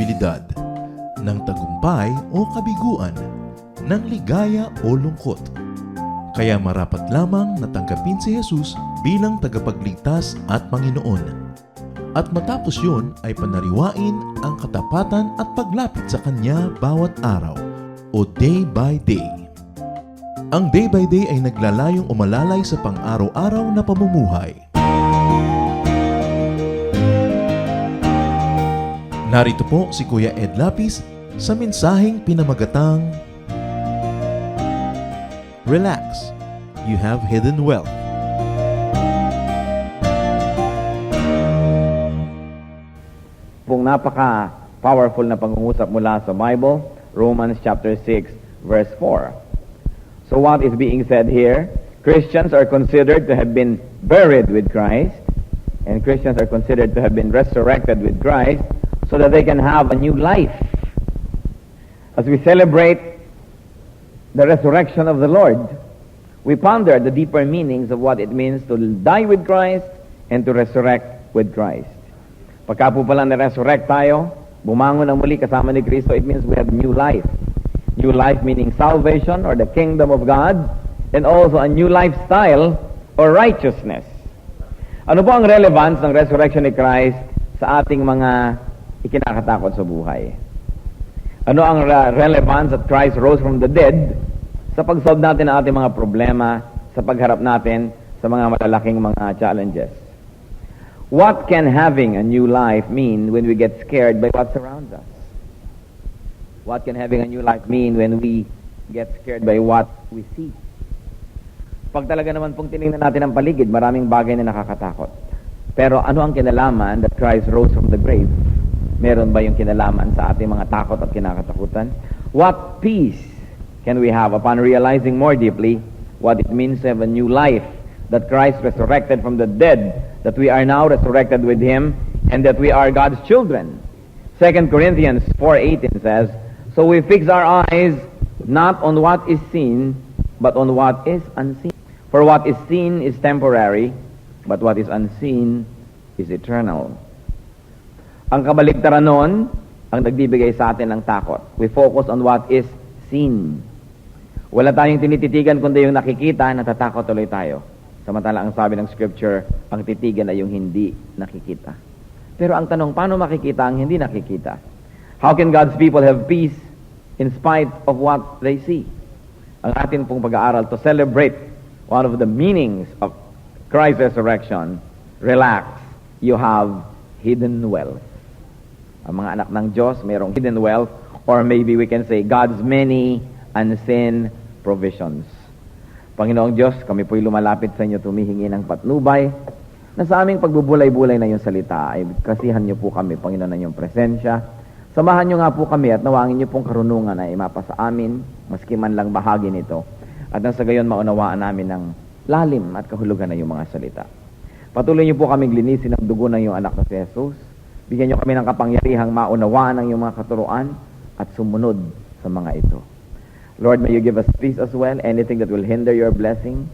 responsibilidad, ng tagumpay o kabiguan, ng ligaya o lungkot. Kaya marapat lamang na tanggapin si Jesus bilang tagapagligtas at Panginoon. At matapos yun ay panariwain ang katapatan at paglapit sa Kanya bawat araw o day by day. Ang day by day ay naglalayong umalalay sa pang-araw-araw na pamumuhay. Narito po si Kuya Ed Lapis sa mensaheng pinamagatang Relax, you have hidden wealth. Pong napaka-powerful na pangungusap mula sa Bible, Romans chapter 6, verse 4. So what is being said here? Christians are considered to have been buried with Christ, and Christians are considered to have been resurrected with Christ so that they can have a new life. As we celebrate the resurrection of the Lord, we ponder the deeper meanings of what it means to die with Christ and to resurrect with Christ. Pagka po pala na-resurrect tayo, bumangon ng muli kasama ni Kristo, it means we have new life. New life meaning salvation or the kingdom of God, and also a new lifestyle or righteousness. Ano po ang relevance ng resurrection ni Christ sa ating mga ikinakatakot sa buhay? Ano ang relevance that Christ rose from the dead sa pag-solve natin ang ating mga problema, sa pagharap natin sa mga malalaking mga challenges? What can having a new life mean when we get scared by what surrounds us? What can having a new life mean when we get scared by what we see? Pag talaga naman pong tinignan natin ang paligid, maraming bagay na nakakatakot. Pero ano ang kinalaman that Christ rose from the grave? Meron ba yung kinalaman sa ating mga takot at kinakatakutan? What peace can we have upon realizing more deeply what it means to have a new life, that Christ resurrected from the dead, that we are now resurrected with Him, and that we are God's children? 2 Corinthians 4:18 says, so we fix our eyes not on what is seen, but on what is unseen. For what is seen is temporary, but what is unseen is eternal. Ang kabaligtaran noon, ang nagbibigay sa atin ng takot. We focus on what is seen. Wala tayong tinititigan kundi yung nakikita, natatakot tuloy tayo. Samantala ang sabi ng scripture, ang titigan ay yung hindi nakikita. Pero ang tanong, paano makikita ang hindi nakikita? How can God's people have peace in spite of what they see? Ang atin pong pag-aaral to celebrate one of the meanings of Christ's resurrection, relax, you have hidden wealth. Ang mga anak ng Diyos, mayroong hidden wealth, or maybe we can say, God's many unseen provisions. Panginoong Diyos, kami po'y lumalapit sa inyo, tumihingi ng patnubay, na sa aming pagbubulay-bulay na yung salita, ay kasihan niyo po kami, Panginoon, ng iyong presensya. Samahan niyo nga po kami at nawangin niyo pong karunungan na imapa sa amin, maski man lang bahagi nito, at nang sa gayon maunawaan namin ng lalim at kahulugan na yung mga salita. Patuloy niyo po kaming linisin ng dugo ng iyong anak na si Jesus. Bigyan niyo kami ng kapangyarihang maunawaan ng iyong mga katuruan at sumunod sa mga ito. Lord, may you give us peace as well. Anything that will hinder your blessing.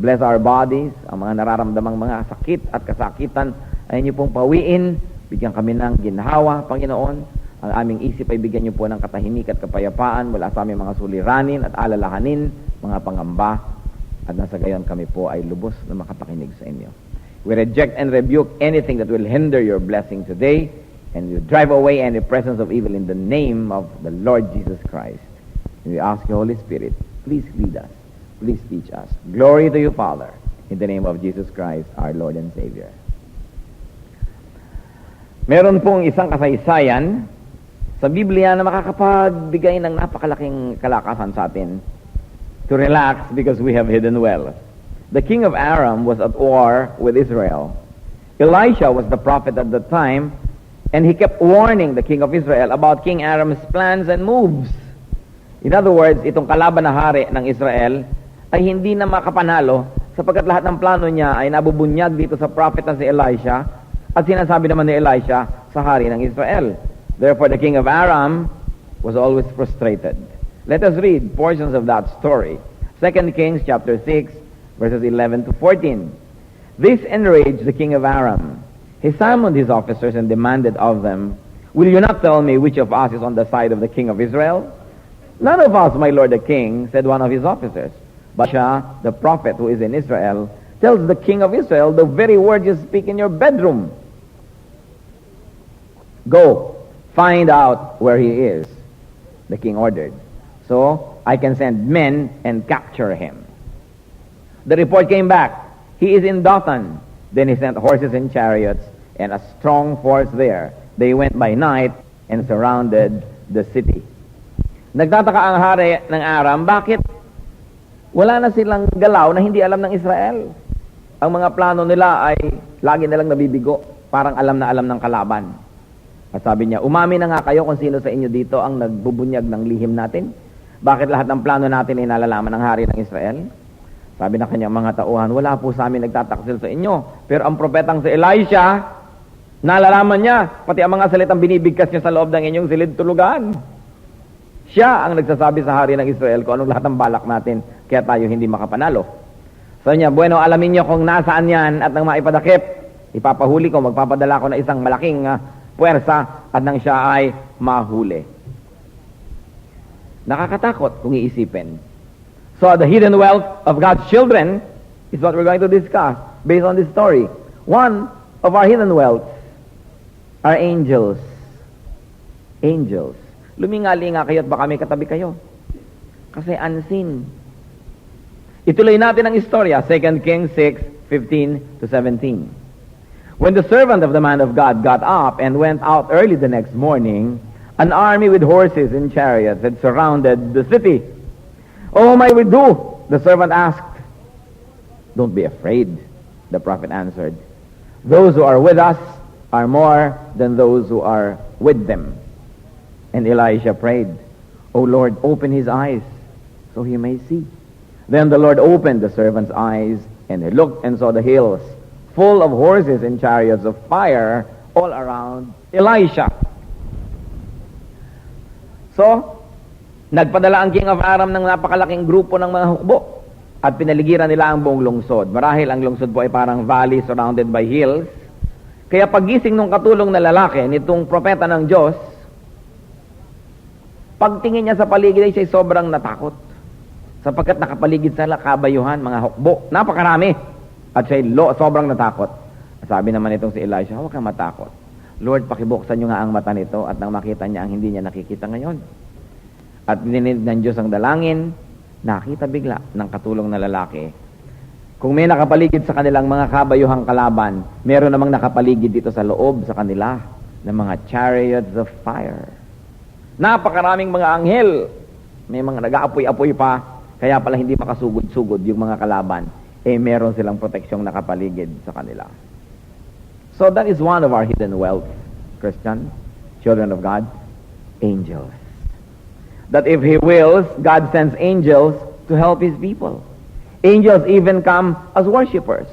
Bless our bodies. Ang mga nararamdamang mga sakit at kasakitan ay niyo pong pawiin. Bigyan kami ng ginhawa, Panginoon. Ang aming isip ay bigyan niyo po ng katahimik at kapayapaan mula sa aming mga suliranin at alalahanin, mga pangamba. At nasa gayon kami po ay lubos na makapakinig sa inyo. We reject and rebuke anything that will hinder your blessing today, and we drive away any presence of evil in the name of the Lord Jesus Christ. And we ask you, Holy Spirit, please lead us, please teach us. Glory to you, Father, in the name of Jesus Christ, our Lord and Savior. Meron pong isang kasaysayan sa Biblia na makakapagbigay ng napakalaking kalakasan sa atin to relax because we have hidden wealth. The king of Aram was at war with Israel. Elisha was the prophet at the time, and he kept warning the king of Israel about King Aram's plans and moves. In other words, itong kalaban na hari ng Israel ay hindi na makapanalo sapagkat lahat ng plano niya ay nabubunyag dito sa prophet na si Elisha at sinasabi naman ni Elisha sa hari ng Israel. Therefore, the king of Aram was always frustrated. Let us read portions of that story. 2 Kings chapter 6, verses 11 to 14. This enraged the king of Aram. He summoned his officers and demanded of them, Will you not tell me which of us is on the side of the king of Israel? None of us, my lord the king, said one of his officers. But Shah, the prophet who is in Israel, tells the king of Israel the very words you speak in your bedroom. Go, find out where he is, the king ordered, so I can send men and capture him. The report came back. He is in Dothan. Then he sent horses and chariots and a strong force there. They went by night and surrounded the city. Nagtataka ang hari ng Aram, bakit wala na silang galaw na hindi alam ng Israel? Ang mga plano nila ay lagi nilang nabibigo, parang alam na alam ng kalaban. At sabi niya, umami na nga kayo kung sino sa inyo dito ang nagbubunyag ng lihim natin. Bakit lahat ng plano natin ay nalalaman ng hari ng Israel? Sabi na kanyang mga tauhan, wala po sa amin nagtataksil sa inyo. Pero ang propetang si Elisha, nalalaman niya, pati ang mga salitang binibigkas niya sa loob ng inyong silid tulugan. Siya ang nagsasabi sa hari ng Israel kung anong lahat ng balak natin, kaya tayo hindi makapanalo. Sabi niya, bueno, alamin niyo kung nasaan yan at nang maipadakip, ipapahuli ko, magpapadala ko na isang malaking puwersa at nang siya ay mahuli. Nakakatakot kung iisipin. So the hidden wealth of God's children is what we're going to discuss based on this story. One of our hidden wealths are angels. Angels. Lumingali nga kayo at baka may katabi kayo. Kasi unseen. Ituloy natin ang istorya, 2 Kings 6:15 to 17. When the servant of the man of God got up and went out early the next morning, an army with horses and chariots had surrounded the city. Oh, whom I will do? The servant asked. Don't be afraid, the prophet answered. Those who are with us are more than those who are with them. And Elisha prayed, O Lord, open his eyes so he may see. Then the Lord opened the servant's eyes, and he looked and saw the hills full of horses and chariots of fire all around Elisha. So, nagpadala ang king of Aram ng napakalaking grupo ng mga hukbo at pinaligiran nila ang buong lungsod. Marahil ang lungsod po ay parang valley surrounded by hills. Kaya pagising ng katulong na lalaki, nitong propeta ng Diyos, pagtingin niya sa paligid ay siya sobrang natakot. Sapagkat nakapaligid sa kabayuhan, mga hukbo, napakarami. At siya sobrang natakot. Sabi naman itong si Elisha, huwag kang matakot. Lord, pakibuksan niyo nga ang mata nito at nang makita niya ang hindi niya nakikita ngayon. At dininig ng Diyos ang dalangin, nakita bigla ng katulong na lalaki. Kung may nakapaligid sa kanilang mga kabayuhang kalaban, meron namang nakapaligid dito sa loob sa kanila ng mga chariots of fire. Napakaraming mga anghel. May mga nag-aapoy-apoy pa, kaya pala hindi makasugod-sugod yung mga kalaban. Meron silang proteksyong nakapaligid sa kanila. So that is one of our hidden wealth, Christian, children of God, angels. That if He wills, God sends angels to help His people. Angels even come as worshipers.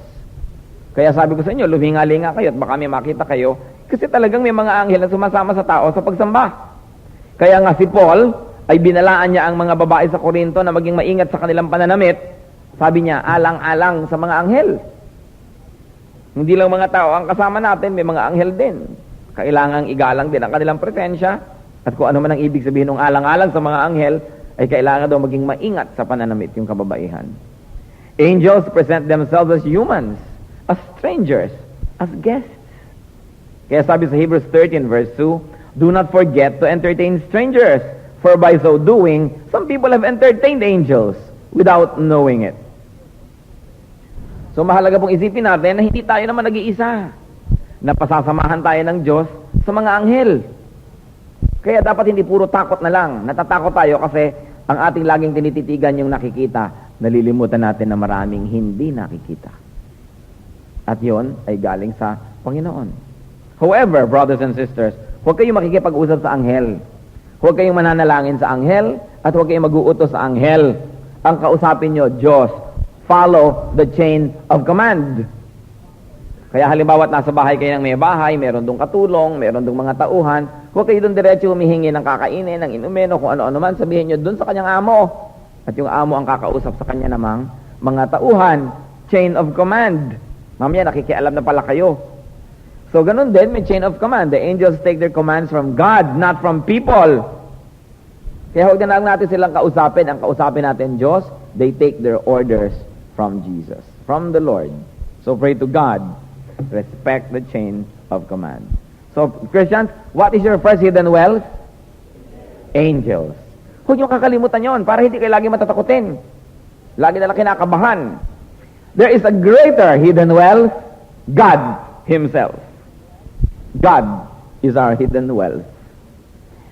Kaya sabi ko sa inyo, luminga-linga kayo at baka may makita kayo kasi talagang may mga anghel na sumasama sa tao sa pagsamba. Kaya nga si Paul ay binalaan niya ang mga babae sa Korinto na maging maingat sa kanilang pananamit. Sabi niya, alang-alang sa mga anghel. Hindi lang mga tao ang kasama natin, may mga anghel din. Kailangang igalang din ang kanilang presensya. At kung ano man ang ibig sabihin ng alang-alang sa mga anghel, ay kailangan daw maging maingat sa pananamit yung kababaihan. Angels present themselves as humans, as strangers, as guests. Kaya sabi sa Hebrews 13 verse 2, do not forget to entertain strangers, for by so doing, some people have entertained angels without knowing it. So mahalaga pong isipin natin na hindi tayo naman nag-iisa. Napasasamahan tayo ng Diyos sa mga anghel. Kaya dapat hindi puro takot na lang. Natatakot tayo kasi ang ating laging tinititigan yung nakikita. Nalilimutan natin na maraming hindi nakikita. At yon ay galing sa Panginoon. However, brothers and sisters, huwag kayong makikipag-usap sa anghel. Huwag kayong mananalangin sa anghel at huwag kayong mag-uutos sa anghel. Ang kausapin nyo, Diyos. Follow the chain of command. Kaya halimbawa nasa bahay kayo ng may bahay, meron dong katulong, meron dong mga tauhan, huwag kayo doon diretso humihingi ng kakainin, ng inumin, o kung ano-ano man, sabihin nyo doon sa kanyang amo. At yung amo ang kakausap sa kanya namang mga tauhan, chain of command. Mamaya nakikialam na pala kayo. So, ganun din, may chain of command. The angels take their commands from God, not from people. Kaya huwag na lang natin silang kausapin. Ang kausapin natin, Diyos, they take their orders from Jesus, from the Lord. So, pray to God. Respect the chain of command. So, Christians, what is your first hidden wealth? Angels. Huwag niyong kakalimutan yon para hindi kayo lagi matatakutin. Lagi na lang kinakabahan. There is a greater hidden wealth, God Himself. God is our hidden wealth.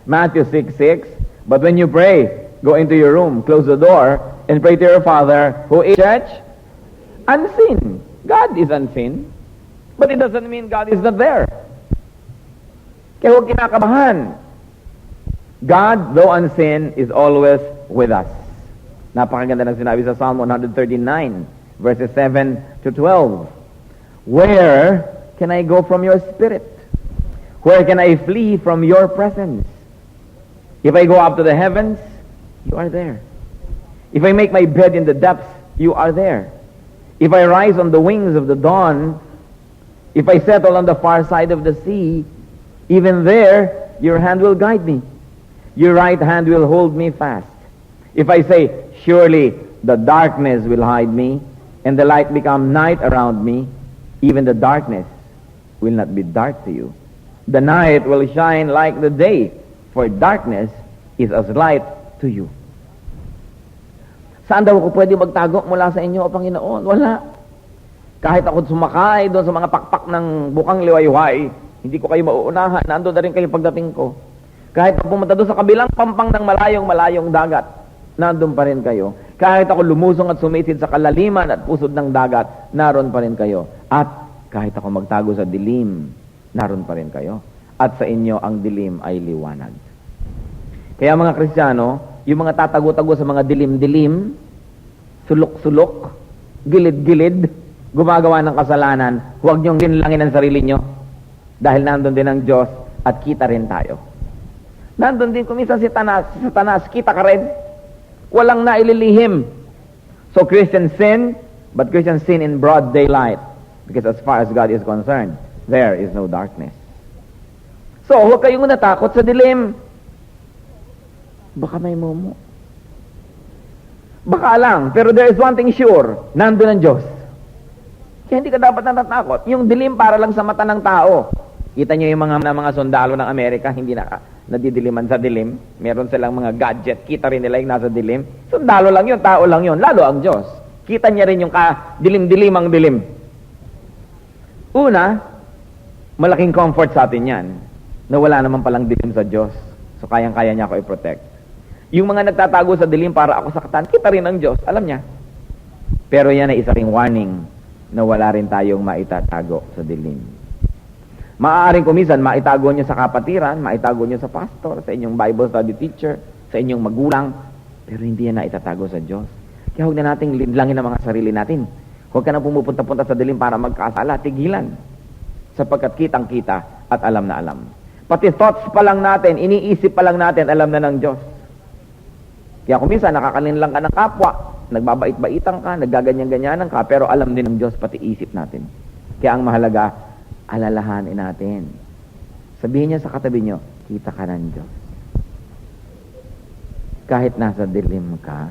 Matthew 6:6, but when you pray, go into your room, close the door, and pray to your Father who is church, unseen. God is unseen, but it doesn't mean God is not there. Kaya huwag kinakabahan. God, though unseen, is always with us. Napakaganda ng sinabi sa Psalm 139, verses 7 to 12. Where can I go from your spirit? Where can I flee from your presence? If I go up to the heavens, you are there. If I make my bed in the depths, you are there. If I rise on the wings of the dawn, if I settle on the far side of the sea, even there, your hand will guide me. Your right hand will hold me fast. If I say, surely the darkness will hide me, and the light become night around me, even the darkness will not be dark to you. The night will shine like the day, for darkness is as light to you. Saan daw ako pwede magtago mula sa inyo, O Panginoon? Wala. Kahit ako sumakay doon sa mga pakpak ng bukang liwayway, hindi ko kayo mauunahan. Nandun na rin kayo pagdating ko. Kahit ako pumunta doon sa kabilang pampang ng malayong dagat, nandun pa rin kayo. Kahit ako lumusong at sumisid sa kalaliman at pusod ng dagat, naroon pa rin kayo. At kahit ako magtago sa dilim, naroon pa rin kayo. At sa inyo, ang dilim ay liwanag. Kaya mga Kristiyano, yung mga tatago-tago sa mga dilim-dilim, sulok-sulok, gilid-gilid, gumagawa ng kasalanan, huwag niyong linlangin ang sarili niyo. Dahil nandun din ang Diyos at kita rin tayo. Nandun din kuminsan si Satanas, kita ka rin. Walang naililihim. So Christians sin, but Christians sin in broad daylight. Because as far as God is concerned, there is no darkness. So, huwag kayong natakot sa dilim. Baka may mumu. Baka lang, pero there is one thing sure, nandun ang Diyos. Kaya hindi ka dapat natatakot. Yung dilim para lang sa mata ng tao. Kita nyo yung mga sundalo ng Amerika, hindi nadidiliman sa dilim. Meron silang mga gadget, kita rin nila yung nasa dilim. Sundalo lang yun, tao lang yun, lalo ang Diyos. Kita niya rin yung dilim-dilim ang dilim. Una, malaking comfort sa atin yan, na wala naman palang dilim sa Diyos. So, kayang-kaya niya ako i-protect. Yung mga nagtatago sa dilim para ako saktan, kita rin ang Diyos, alam niya. Pero yan ay isa ring warning na wala rin tayong maitatago sa dilim. Maaaring kumisan, maitago niyo sa kapatiran, maitago niyo sa pastor, sa inyong Bible study teacher, sa inyong magulang, pero hindi yan naitatago sa Diyos. Kaya huwag na nating linlangin ang mga sarili natin. Huwag ka na pumupunta-punta sa dilim para magkasala, tigilan. Sapagkat kitang-kita at alam na alam. Pati thoughts pa lang natin, iniisip pa lang natin, alam na ng Diyos. Kaya kung minsan, nakakalinlang ka ng kapwa, nagbabait-baitan ka, naggaganyan-ganyanan ka, pero alam din ng Diyos pati isip natin. Kaya ang mahalaga, alalahanin natin. Sabihin niya sa katabi niyo, kita ka ng Diyos. Kahit nasa dilim ka.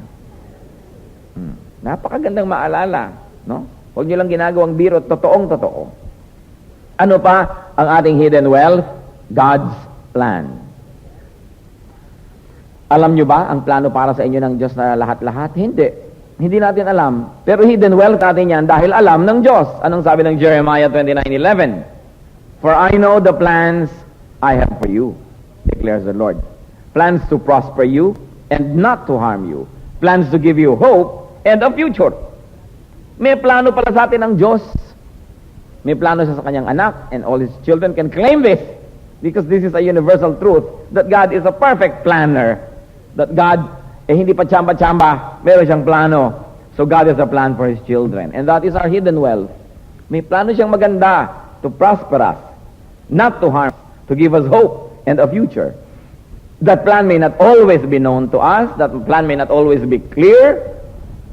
Napakagandang maalala, no? Huwag niyo lang ginagawang biro, totoong-totoo. Ano pa ang ating hidden wealth? God's plan. Alam nyo ba ang plano para sa inyo ng Diyos na lahat-lahat? Hindi. Hindi natin alam. Pero hidden wealth natin yan dahil alam ng Diyos. Anong sabi ng Jeremiah 29:11? For I know the plans I have for you, declares the Lord. Plans to prosper you and not to harm you. Plans to give you hope and a future. May plano pala sa atin ng Diyos. May plano siya sa kanyang anak, and all his children can claim this. Because this is a universal truth that God is a perfect planner. That God, hindi pa tsamba-tsamba, meron siyang plano. So God has a plan for His children. And that is our hidden wealth. May plano siyang maganda to prosper us, not to harm, to give us hope and a future. That plan may not always be known to us. That plan may not always be clear.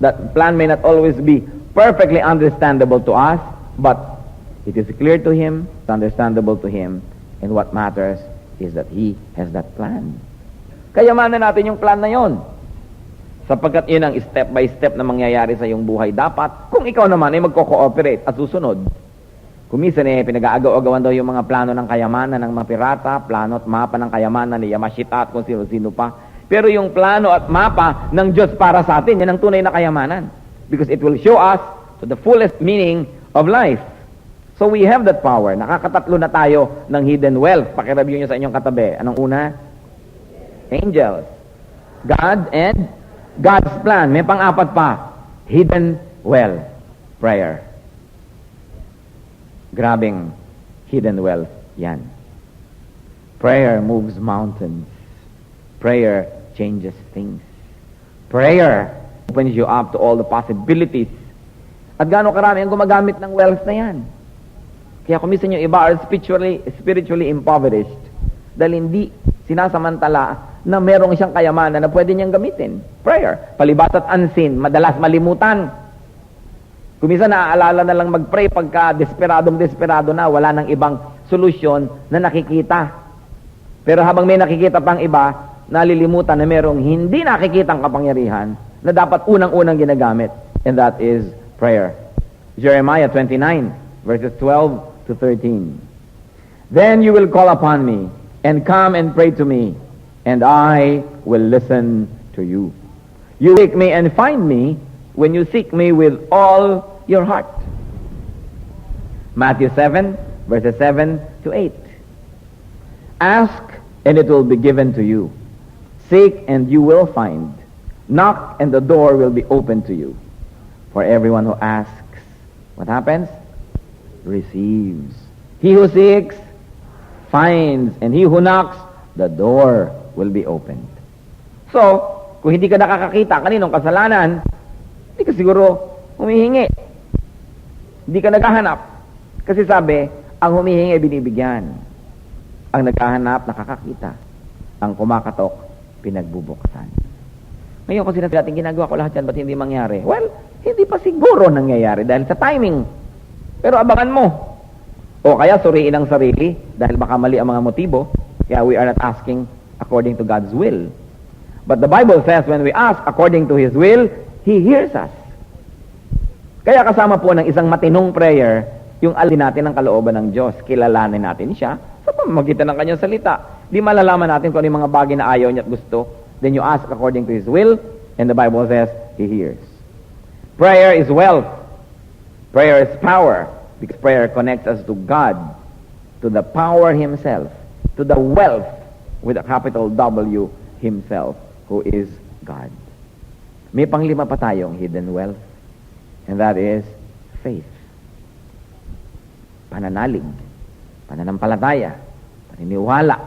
That plan may not always be perfectly understandable to us. But it is clear to Him, It's understandable to Him, and what matters is that He has that plan. Kayamanan natin yung plan na yon. Sapagkat yun ang step by step na mangyayari sa iyong buhay. Dapat, kung ikaw naman ay magko-cooperate at susunod, kumisan pinag-aagaw-agawan daw yung mga plano ng kayamanan ng mga pirata, plano at mapa ng kayamanan ni Yamashita at kung sino-sino pa. Pero yung plano at mapa ng Diyos para sa atin, yan ang tunay na kayamanan. Because it will show us to the fullest meaning of life. So we have that power. Nakakatatlo na tayo ng hidden wealth. Pakireview nyo sa inyong katabi. Anong una? Angels. God and God's plan. May pang-apat pa. Hidden wealth. Prayer. Grabing hidden wealth. Yan. Prayer moves mountains. Prayer changes things. Prayer opens you up to all the possibilities. At gaano karami ang gumagamit ng wealth na yan. Kaya kumisan yung iba are spiritually impoverished dahil hindi sinasamantala na merong siyang kayamanan na pwede niyang gamitin. Prayer. Palibas at unseen, madalas malimutan. Kumisan naaalala na lang mag-pray pagka desperado na, wala nang ibang solusyon na nakikita. Pero habang may nakikita pang iba, nalilimutan na merong hindi nakikitang kapangyarihan na dapat unang-unang ginagamit. And that is prayer. Jeremiah 29, verses 12 to 13. Then you will call upon me and come and pray to me, and I will listen to you. You seek me and find me when you seek me with all your heart. Matthew 7, verses 7 to 8. Ask, and it will be given to you. Seek, and you will find. Knock, and the door will be open to you. For everyone who asks, what happens? Receives. He who seeks, finds. And he who knocks, the door will be opened. So, kung hindi ka nakakakita kaninong kasalanan, hindi ka siguro humihingi. Hindi ka naghahanap. Kasi sabi, ang humihingi binibigyan. Ang naghahanap, nakakakita. Ang kumakatok, pinagbubuksan. Ngayon, kung sinasabi natin, ginagawa ko lahat yan, ba't hindi mangyari? Well, hindi pa siguro nangyayari dahil sa timing. Pero abangan mo. O kaya suriin ang sarili dahil baka mali ang mga motibo. Kaya we are not asking according to God's will. But the Bible says when we ask according to His will, He hears us. Kaya kasama po ng isang matinong prayer, yung alin natin ang kalooban ng Diyos. Kilalanin natin siya sa pamamagitan ng kanyang salita. Di malalaman natin kung ano yung mga bagay na ayaw niya at gusto. Then you ask according to His will, and the Bible says He hears. Prayer is wealth. Prayer is power. Because prayer connects us to God, to the power Himself, to the wealth with a capital W Himself, who is God. May panglima pa tayong hidden wealth, and that is faith. Pananalig, pananampalataya, paniniwala.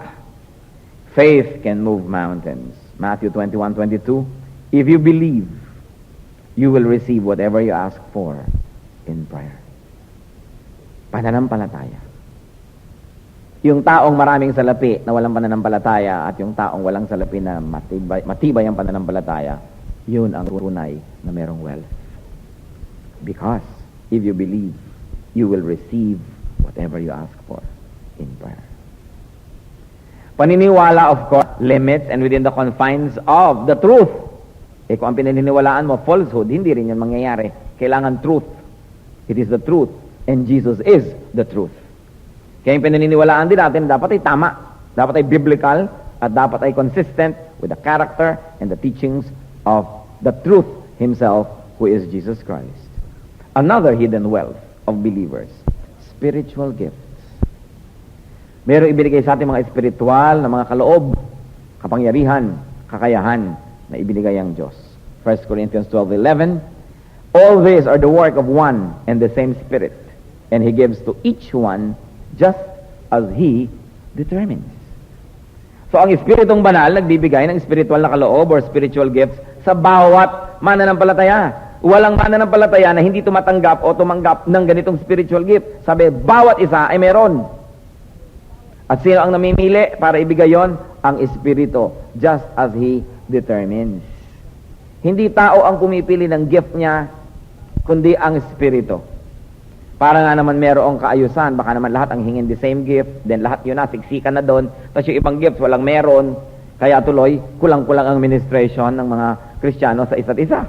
Faith can move mountains. Matthew 21:22. If you believe, you will receive whatever you ask for in prayer. Pananampalataya. Yung taong maraming salapi na walang pananampalataya at yung taong walang salapi na matibay ang pananampalataya, yun ang tunay na merong wealth. Because if you believe, you will receive whatever you ask for in prayer. Paniniwala, of course, limits and within the confines of the truth. Kung ang pinaniniwalaan mo, falsehood, hindi rin yan mangyayari. Kailangan truth. It is the truth. And Jesus is the truth. Kaya yung pinaniniwalaan din natin, dapat ay tama, dapat ay biblical, at dapat ay consistent with the character and the teachings of the truth Himself, who is Jesus Christ. Another hidden wealth of believers, spiritual gifts. Merong ibinigay sa ating mga espiritual na mga kaloob, kapangyarihan, kakayahan na ibinigay ang Diyos. 1 Corinthians 12:11. All these are the work of one and the same Spirit, and He gives to each one just as He determines. So ang Espiritong Banal nagbibigay ng spiritual na kaloob or spiritual gifts sa bawat mananampalataya. Walang mananampalataya na hindi tumatanggap o tumanggap ng ganitong spiritual gift. Sabi, bawat isa ay meron. At sino ang namimili para ibigay yon? Ang Espiritu, just as He determines. Hindi tao ang pumipili ng gift niya, kundi ang Espiritu. Para nga naman merong kaayusan, baka naman lahat ang hingin the same gift, then lahat yun na, siksikan na doon, tapos yung ibang gifts, walang meron, kaya tuloy, kulang-kulang ang ministration ng mga Kristiyano sa isa't isa.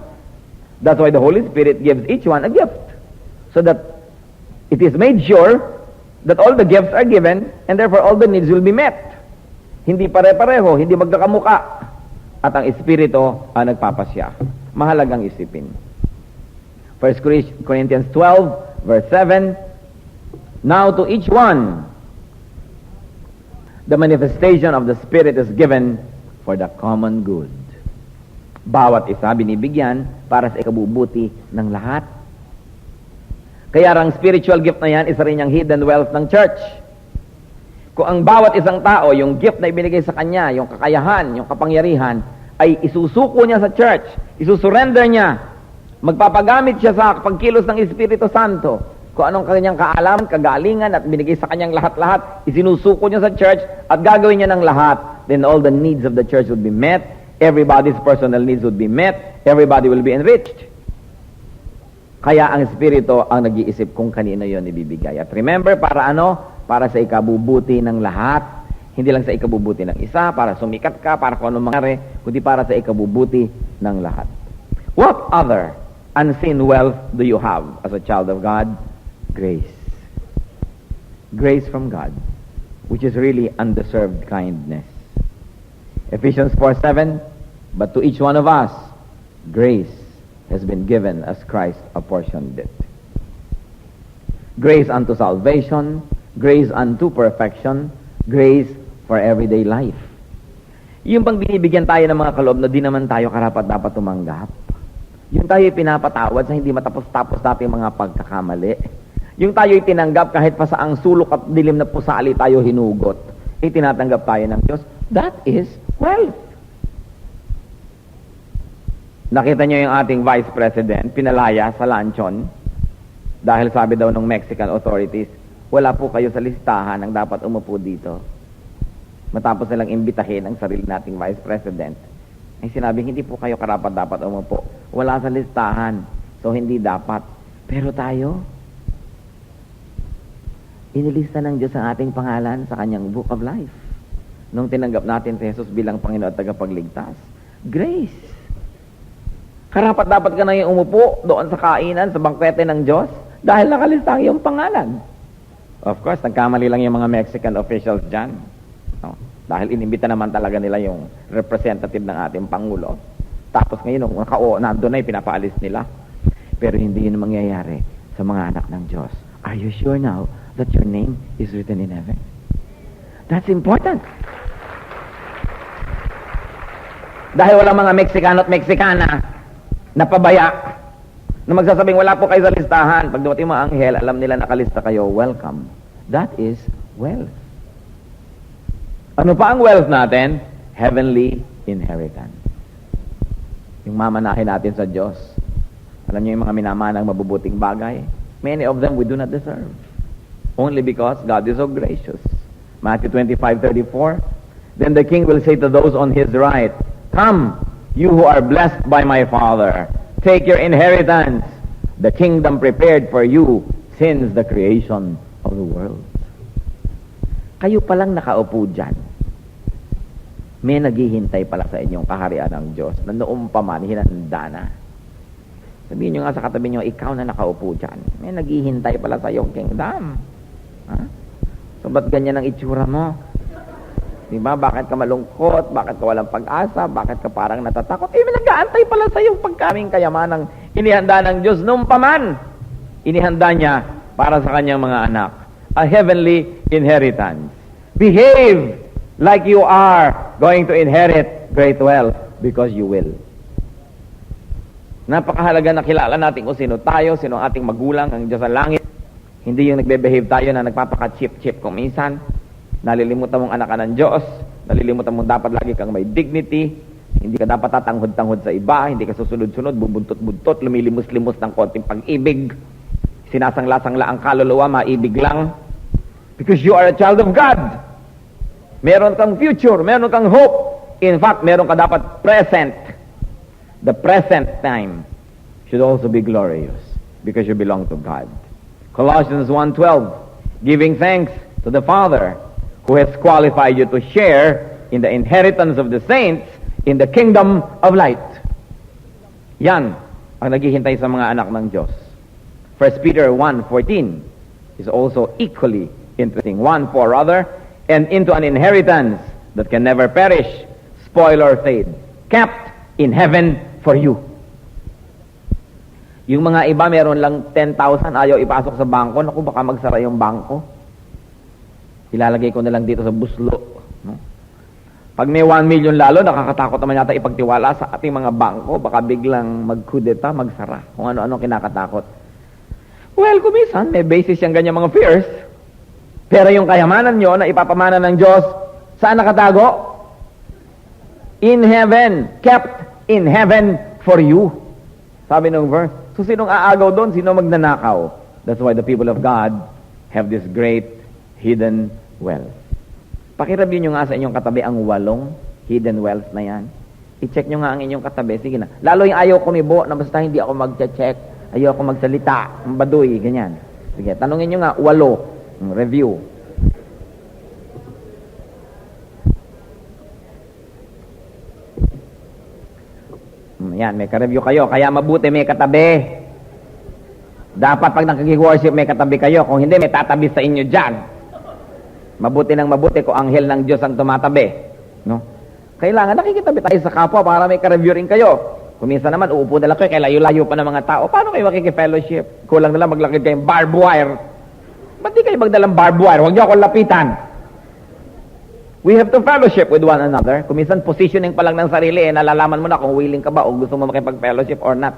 That's why the Holy Spirit gives each one a gift, so that it is made sure that all the gifts are given, and therefore all the needs will be met. Hindi pare-pareho, hindi magkakamuka, at ang Espiritu ang nagpapasya. Mahalagang isipin. 1 Corinthians 12, Verse 7, now to each one, the manifestation of the Spirit is given for the common good. Bawat isa binibigyan para sa ikabubuti ng lahat. Kaya ang spiritual gift na yan, isa rin yung hidden wealth ng church. Kung ang bawat isang tao, yung gift na ibinigay sa kanya, yung kakayahan, yung kapangyarihan, ay isusuko niya sa church, isusurrender niya, magpapagamit siya sa pagkilos ng Espiritu Santo. Kung anong kanyang kaalaman, kagalingan, at binigay sa kanyang lahat-lahat, isinusuko niya sa church, at gagawin niya ng lahat, then all the needs of the church would be met, everybody's personal needs would be met, everybody will be enriched. Kaya ang Espiritu ang nag-iisip kung kanino yon ibibigay. At remember, para ano? Para sa ikabubuti ng lahat. Hindi lang sa ikabubuti ng isa, para sumikat ka, para kung anong mangyari, kundi para sa ikabubuti ng lahat. What other unseen wealth do you have as a child of God? Grace. Grace from God, which is really undeserved kindness. Ephesians 4:7, but to each one of us, grace has been given as Christ apportioned it. Grace unto salvation, grace unto perfection, grace for everyday life. Yung bang binibigyan tayo ng mga kaloob na di naman tayo karapat-dapat tumanggap. Yung tayo pinapatawad sa hindi matapos-tapos nating mga pagkakamali. Yung tayo'y tinanggap kahit pa sa ang sulok at dilim na pusali tayo hinugot. Tinatanggap tayo ng Diyos. That is wealth. Nakita niyo yung ating Vice President, pinalaya sa luncheon dahil sabi daw ng Mexican authorities, wala po kayo sa listahan ng dapat umupo dito. Matapos nilang imbitahin ang sarili nating Vice President, ay sinabing, hindi po kayo karapat-dapat umupo. Wala sa listahan. So, hindi dapat. Pero tayo, inilista ng Diyos ang ating pangalan sa kanyang Book of Life. Nung tinanggap natin si Jesus bilang Panginoon at tagapagligtas. Grace. Karapat-dapat ka na yung umupo doon sa kainan, sa bangkwete ng Diyos, dahil nakalista ang iyong pangalan. Of course, nagkamali lang yung mga Mexican officials dyan. No? Dahil inimbita naman talaga nila yung representative ng ating Pangulo. Tapos ngayon, nung nandun na, pinapaalis nila. Pero hindi yun mangyayari sa mga anak ng Diyos. Are you sure now that your name is written in heaven? That's important. Dahil walang mga Meksikano at Meksikana na pabaya na magsasabing wala po kayo sa listahan. Pag dumating mga anghel, alam nila nakalista kayo, welcome. That is wealth. Ano pa ang wealth natin? Heavenly inheritance. Yung mamanahin natin sa Diyos. Alam niyo yung mga minamanang mabubuting bagay? Many of them we do not deserve. Only because God is so gracious. Matthew 25:34. Then the king will say to those on his right, come, you who are blessed by my Father. Take your inheritance, the kingdom prepared for you since the creation of the world. Kayo palang nakaupo dyan. May naghihintay pala sa inyong kaharian ng Diyos na noong pa man, hinanda na. Sabihin nyo nga sa katabi nyo, ikaw na nakaupo dyan. May naghihintay pala sa iyong kingdom. Ha? So, ba't ganyan ang itsura mo? Diba? Bakit ka malungkot? Bakit ka walang pag-asa? Bakit ka parang natatakot? May nag-aantay pala sa iyong pagkaming kayamanang inihanda ng Diyos noong pa man. Inihanda niya para sa kanyang mga anak. A heavenly inheritance. Behave like you are going to inherit great wealth because you will. Napakahalaga na kilala natin kung sino tayo, sino ang ating magulang, ang Diyos sa langit. Hindi yung nagbe-behave tayo na nagpapaka-chip-chip kung minsan. Nalilimutan mong anak ka ng Diyos. Nalilimutan mong dapat lagi kang may dignity. Hindi ka dapat tatanghod-tanghod sa iba. Hindi ka susunod-sunod, bubuntot-buntot, lumilimos-limos ng konting pag-ibig. Sinasangla-sangla ang kaluluwa, maibig lang. Because you are a child of God. Meron kang future, meron kang hope. In fact, meron ka dapat present. The present time should also be glorious because you belong to God. Colossians 1:12, giving thanks to the Father who has qualified you to share in the inheritance of the saints in the kingdom of light. Yan ang naghihintay sa mga anak ng Diyos. 1 Peter 1:14 is also equally interesting. 1:4 rather, and into an inheritance that can never perish, spoil or fade, kept in heaven for you. Yung mga iba meron lang 10,000, ayaw ipasok sa bangko. Naku, baka magsara yung bangko. Ilalagay ko na lang dito sa buslo. No? Pag may 1 million lalo, nakakatakot naman yata ipagtiwala sa ating mga bangko. Baka biglang magkudeta, magsara. Kung ano-ano kinakatakot. Well, kumisan, may basis yung ganyan mga fears. Pero yung kayamanan nyo na ipapamana ng Diyos, saan nakatago? In heaven. Kept in heaven for you. Sabi ng verse. So, sinong aagaw doon? Sino magnanakaw? That's why the people of God have this great hidden wealth. Pakireview nyo nga sa inyong katabi ang 8 hidden wealth na yan. I-check nyo nga ang inyong katabi. Sige na. Lalo yung ayaw kumibo na basta hindi ako mag-check. Ayaw ako magsalita. Baduy. Ganyan. Sige. Tanungin nyo nga, 8. Review. Yan, may ka-review kayo. Kaya mabuti may katabi. Dapat pag nakikig-worship may katabi kayo. Kung hindi, may tatabi sa inyo dyan. Mabuti ng mabuti kung anghel ng Diyos ang tumatabi. No? Kailangan nakikitabi tayo sa kapwa para may ka-review rin kayo. Kuminsan naman, uupo na lang kayo, kaya layo-layo pa ng mga tao. Paano kayo makikifellowship? Kulang na lang maglakad kayong barbed wire. Ba't di kayo magdalang barbed wire? Huwag niyo akong lapitan. We have to fellowship with one another. Kuminsan, positioning pa lang ng sarili, nalalaman mo na kung willing ka ba o gusto mo makipag-fellowship or not.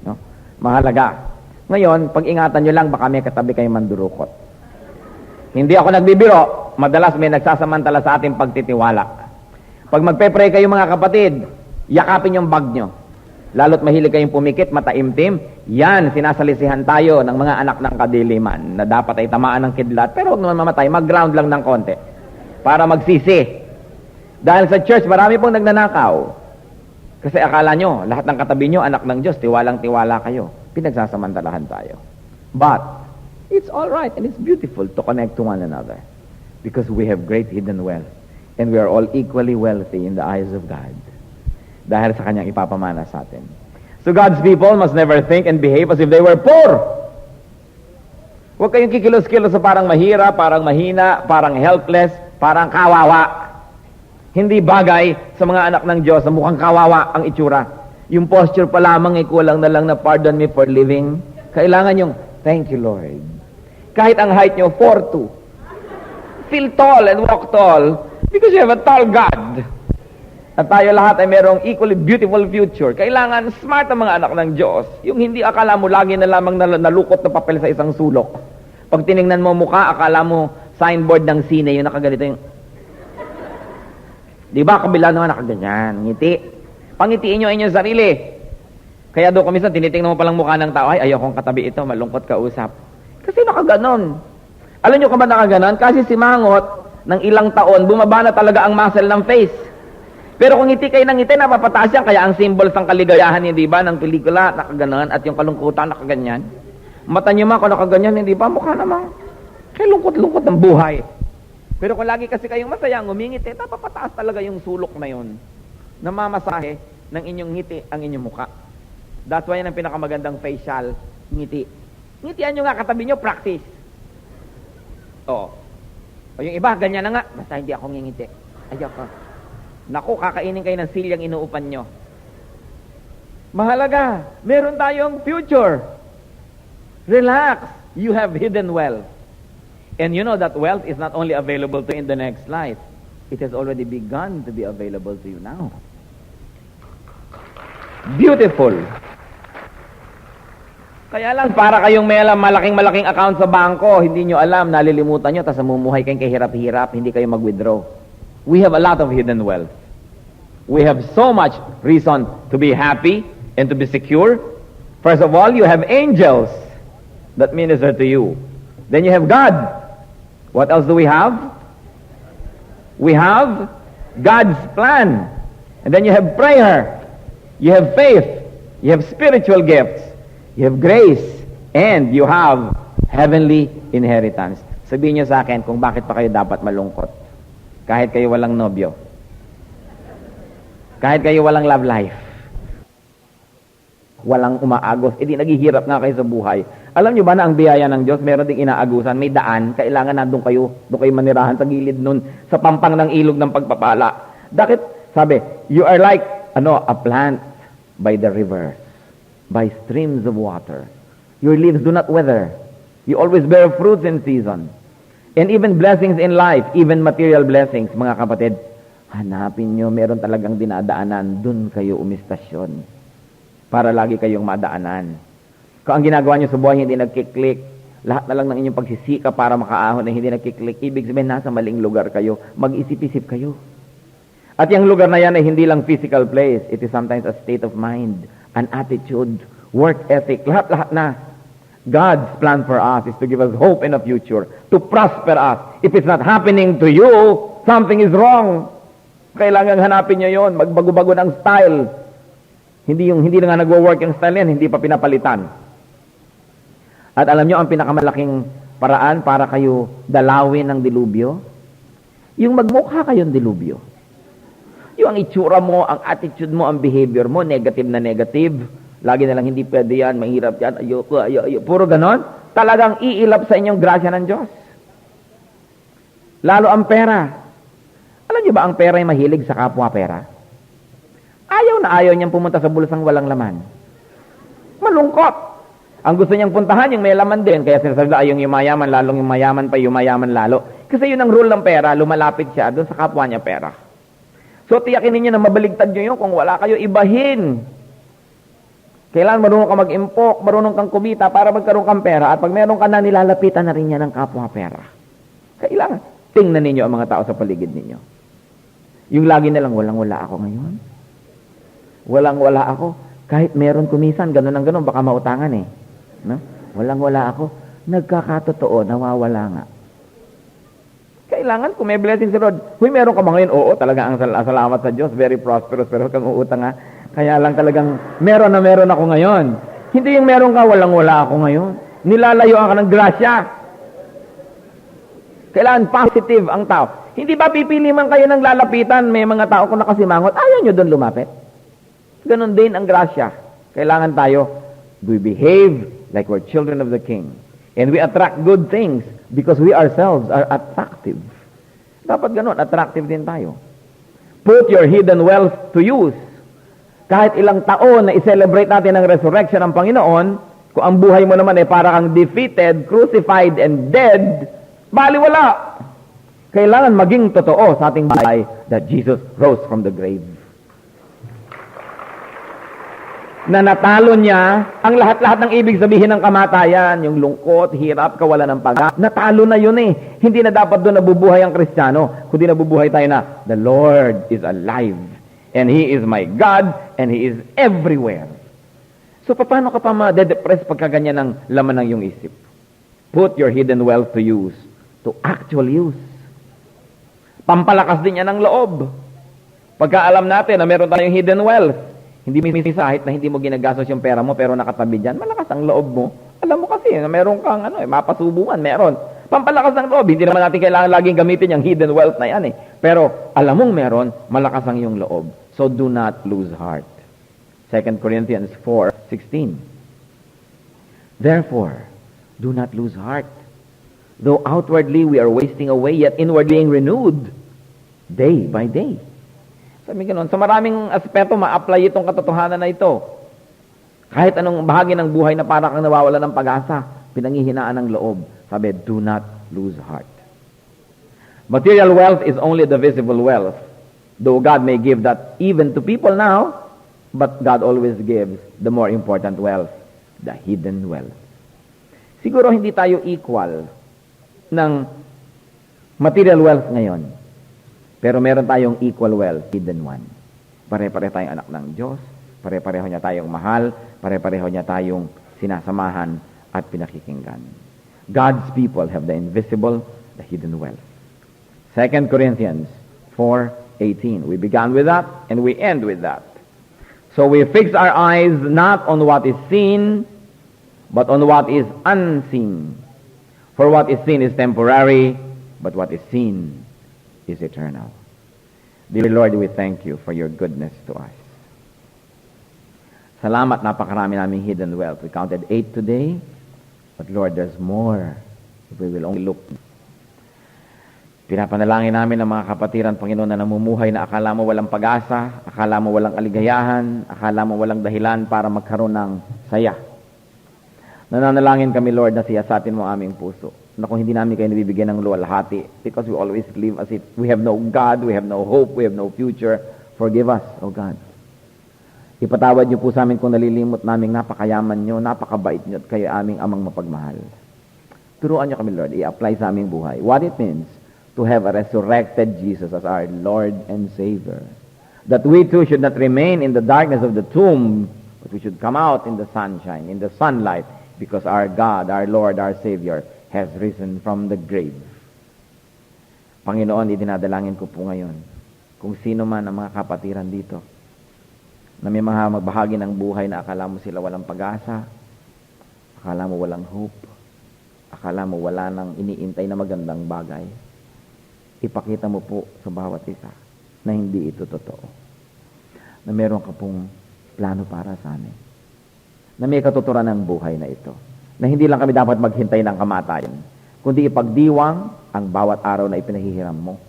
No? Mahalaga. Ngayon, pag-ingatan nyo lang, baka may katabi kayong mandurukot. Hindi ako nagbibiro, madalas may nagsasamantala sa ating pagtitiwala. Pag magpe-pray kayo mga kapatid, yakapin yung bag nyo. Lalo't mahilig kayong pumikit, mataimtim, yan, sinasalisihan tayo ng mga anak ng kadiliman na dapat ay tamaan ng kidlat, pero huwag naman mamatay, mag-ground lang ng konti para magsisi. Dahil sa church, marami pong nagnanakaw. Kasi akala nyo, lahat ng katabi nyo, anak ng Diyos, tiwalang-tiwala kayo. Pinagsasamantalahan tayo. But, it's all right and it's beautiful to connect to one another because we have great hidden wealth and we are all equally wealthy in the eyes of God dahil sa kanyang ipapamana sa atin. So God's people must never think and behave as if they were poor. Huwag kayong kikilos-kilos sa parang mahirap, parang mahina, parang helpless, parang kawawa. Hindi bagay sa mga anak ng Diyos na mukhang kawawa ang itsura. Yung posture pa lamang ay kulang na lang na pardon me for living. Kailangan yung, thank you Lord. Kahit ang height nyo, 4'2". Feel tall and walk tall because you have a tall God. At tayo lahat ay merong equally beautiful future. Kailangan smart ang mga anak ng Diyos. Yung hindi akala mo lagi na lamang nalukot na papel sa isang sulok. Pag tiningnan mo mukha, akala mo signboard ng sine, yung nakaganito yung... Di ba, kabila naman nakaganyan, ngiti. Pangitiin nyo inyong sarili. Kaya doon kumisan, tinitingnan mo palang mukha ng tao, ay, ayaw kong katabi ito, malungkot kausap. Kasi nakaganon. Alam nyo ka ba nakaganon? Kasi si Mangot, ng ilang taon, bumaba na talaga ang muscle ng face. Pero kung ngiti kayo ng ngiti, napapataas yan. Kaya ang symbol ng kaligayahan, hindi ba, ng pelikula, nakaganon, at yung kalungkutan, nakaganyan. Mata nyo man, kung nakaganyan, hindi ba, mukha namang kaya lungkot-lungkot ng buhay. Pero kung lagi kasi kayong masaya, ngumingiti, napapataas talaga yung sulok na yun. Namamasahe ng inyong ngiti ang inyong mukha. That's why yan ang pinakamagandang facial, ngiti. Ngitian nyo nga katabi nyo, practice. O yung iba, ganyan na nga. Basta hindi ako ngingiti. Ayaw ka. Naku, kakainin kayo ng silyang inuupan nyo. Mahalaga. Meron tayong future. Relax. You have hidden wealth. And you know that wealth is not only available to you in the next life. It has already begun to be available to you now. Beautiful. Kaya lang, para kayong may alam, malaking account sa bangko, hindi nyo alam, nalilimutan nyo, tapos namumuhay kayong kahirap-hirap, hindi kayo mag-withdraw. We have a lot of hidden wealth. We have so much reason to be happy and to be secure. First of all, you have angels that minister to you. Then you have God. What else do we have? We have God's plan. And then you have prayer. You have faith. You have spiritual gifts. You have grace. And you have heavenly inheritance. Sabihin niyo sa akin kung bakit pa kayo dapat malungkot. Kahit kayo walang nobyo. Kahit kayo walang love life. Walang umaagos. E di naghihirap nga kayo sa buhay. Alam niyo ba na ang biyaya ng Diyos, meron ding inaagusan, may daan, kailangan na doon kayo manirahan sa gilid nun, sa pampang ng ilog ng pagpapala. Bakit? Sabi, you are like, a plant by the rivers, by streams of water. Your leaves do not wither. You always bear fruits in season. And even blessings in life, even material blessings, mga kapatid, hanapin nyo, meron talagang dinadaanan, dun kayo umistasyon. Para lagi kayong madaanan. Kung ang ginagawa nyo sa buhay, hindi nagkiklik, lahat na lang ng inyong pagsisika para makaahon na hindi nagkiklik, ibig sabihin, nasa maling lugar kayo, mag-isip-isip kayo. At yung lugar na yan ay hindi lang physical place, it is sometimes a state of mind, an attitude, work ethic, lahat-lahat na. God's plan for us is to give us hope in the future, to prosper us. If it's not happening to you, something is wrong. Kailangan hanapin nyo yon, magbago-bago ng style. Hindi na nga nagwo-work yung style yan, hindi pa pinapalitan. At alam nyo, ang pinakamalaking paraan para kayo dalawin ng dilubyo, yung magmukha kayong dilubyo. Yung ang itsura mo, ang attitude mo, ang behavior mo, negative na negative, lagi na lang hindi pwede yan, mahirap yan, ayoko, puro ganon, talagang iilap sa inyong grasya ng Diyos. Lalo ang pera. Alam nyo ba ang pera ay mahilig sa kapwa pera? Ayaw na ayaw niyang pumunta sa bulsang walang laman. Malungkot. Ang gusto niyang puntahan, yung may laman din. Kaya sinasabi na, yung yumayaman, lalong yumayaman pa, yumayaman lalo. Kasi yun ang rule ng pera, lumalapit siya doon sa kapwa niya pera. So, tiyakin ninyo na mabaligtad nyo yun kung wala kayo, ibahin. Kailangan marunong ka mag-impok, marunong kang kumita para magkaroon kang pera. At pag meron ka na, nilalapitan na rin niya ng kapwa pera. Kailangan, tingnan ninyo ang mga tao sa paligid ninyo. Yung lagi na lang, walang-wala ako ngayon. Walang-wala ako. Kahit meron kumisan, ganun ang ganun, baka mautangan eh. No? Walang-wala ako. Nagkakatotoo, nawawala nga. Kailangan, kung may blessing si Lord, meron ka ba ngayon? Oo, talaga ang salamat sa Diyos, very prosperous, pero kang uutang nga. Kaya lang talagang, meron na meron ako ngayon. Hindi yung meron ka, walang-wala ako ngayon. Nilalayuan ka ng grasya. Kailangan positive ang tao. Hindi ba pipili man kayo ng lalapitan, may mga tao kung nakasimangot, ayaw nyo doon lumapit? Ganon din ang grasya. Kailangan tayo, we behave like we're children of the King. And we attract good things because we ourselves are attractive. Dapat ganon, attractive din tayo. Put your hidden wealth to use. Kahit ilang taon na i-celebrate natin ang resurrection ng Panginoon, kung ang buhay mo naman ay para kang defeated, crucified, and dead, baliwala. Kailangan maging totoo sa ating buhay that Jesus rose from the grave. Na natalo niya ang lahat-lahat ng ibig sabihin ng kamatayan, yung lungkot, hirap, kawalan ng pag-asa. Natalo na yun eh. Hindi na dapat doon nabubuhay ang Kristiyano, kundi nabubuhay tayo na, the Lord is alive, and He is my God, and He is everywhere. So, paano ka pa ma-depress pagka ganyan ang laman ng iyong isip? Put your hidden wealth to use, to actual use. Pampalakas din yan ng loob. Pagka alam natin na meron tayong hidden wealth, hindi misahit na hindi mo ginagastos yung pera mo pero nakatabi dyan, malakas ang loob mo. Alam mo kasi na meron kang mapasubungan, meron. Pampalakas ng loob, hindi naman natin kailangan laging gamitin yung hidden wealth na yan eh. Pero alam mong meron, malakas ang iyong loob. So do not lose heart. 2 Corinthians 4:16. Therefore, do not lose heart. Though outwardly we are wasting away, yet inwardly being renewed day by day. Sabi ganoon, sa maraming aspeto, ma-apply itong katotohanan na ito. Kahit anong bahagi ng buhay na para kang nawawala ng pag-asa, pinanghihinaan ng loob. Sabi, do not lose heart. Material wealth is only the visible wealth. Though God may give that even to people now, but God always gives the more important wealth, the hidden wealth. Siguro hindi tayo equal ng material wealth ngayon. Pero meron tayong equal wealth, hidden one. Pare-pareho tayong anak ng Diyos, pare-pareho niya tayong mahal, pare-pareho niya tayong sinasamahan at pinakikinggan. God's people have the invisible, the hidden wealth. 2 Corinthians 4:18. We began with that and we end with that. So we fix our eyes not on what is seen, but on what is unseen. For what is seen is temporary, but what is seen is eternal. Dear Lord, we thank you for your goodness to us. Salamat, napakarami naming hidden wealth. We counted 8 today, but Lord, there's more if we will only look. Pinapanalangin namin ang mga kapatiran, Panginoon, na namumuhay na akala mo walang pag-asa, akala mo walang kaligayahan, akala mo walang dahilan para magkaroon ng saya. Nananalangin kami, Lord, na siyasatin mo aming puso, na kung hindi namin kayo nabibigyan ng luwalhati, because we always live as if we have no God, we have no hope, we have no future. Forgive us, O God. Ipatawad niyo po sa amin kung nalilimot naming napakayaman niyo, napakabait niyo, at kayo aming amang mapagmahal. Turuan niyo kami, Lord, i-apply sa aming buhay what it means to have a resurrected Jesus as our Lord and Savior. That we too should not remain in the darkness of the tomb, but we should come out in the sunshine, in the sunlight, because our God, our Lord, our Savior has risen from the grave. Panginoon, idinadalangin ko po ngayon, kung sino man ang mga kapatiran dito, na may mga magbahagi ng buhay na akala mo sila walang pag-asa, akala mo walang hope, akala mo wala nang iniintay na magandang bagay, ipakita mo po sa bawat isa na hindi ito totoo. Na meron ka pong plano para sa amin. Na may katuturan ng buhay na ito. Na hindi lang kami dapat maghintay ng kamatayan, kundi ipagdiwang ang bawat araw na ipinahihiram mo,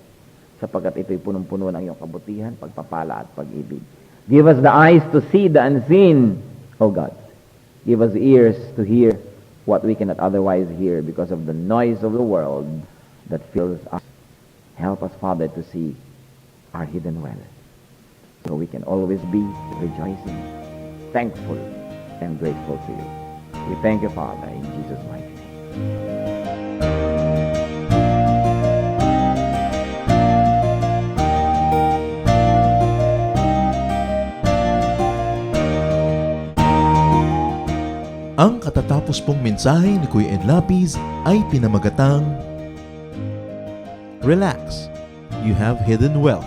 sapagkat ito'y punong-puno ng iyong kabutihan, pagpapala at pag-ibig. Give us the eyes to see the unseen, O God. Give us ears to hear what we cannot otherwise hear because of the noise of the world that fills us. Help us, Father, to see our hidden wealth, so we can always be rejoicing, thankful, and grateful to you. We thank you, Father, in Jesus' mighty name. Ang katatapos pong mensahe ni Kuya Ed Lapis ay pinamagatang Relax, you have hidden wealth.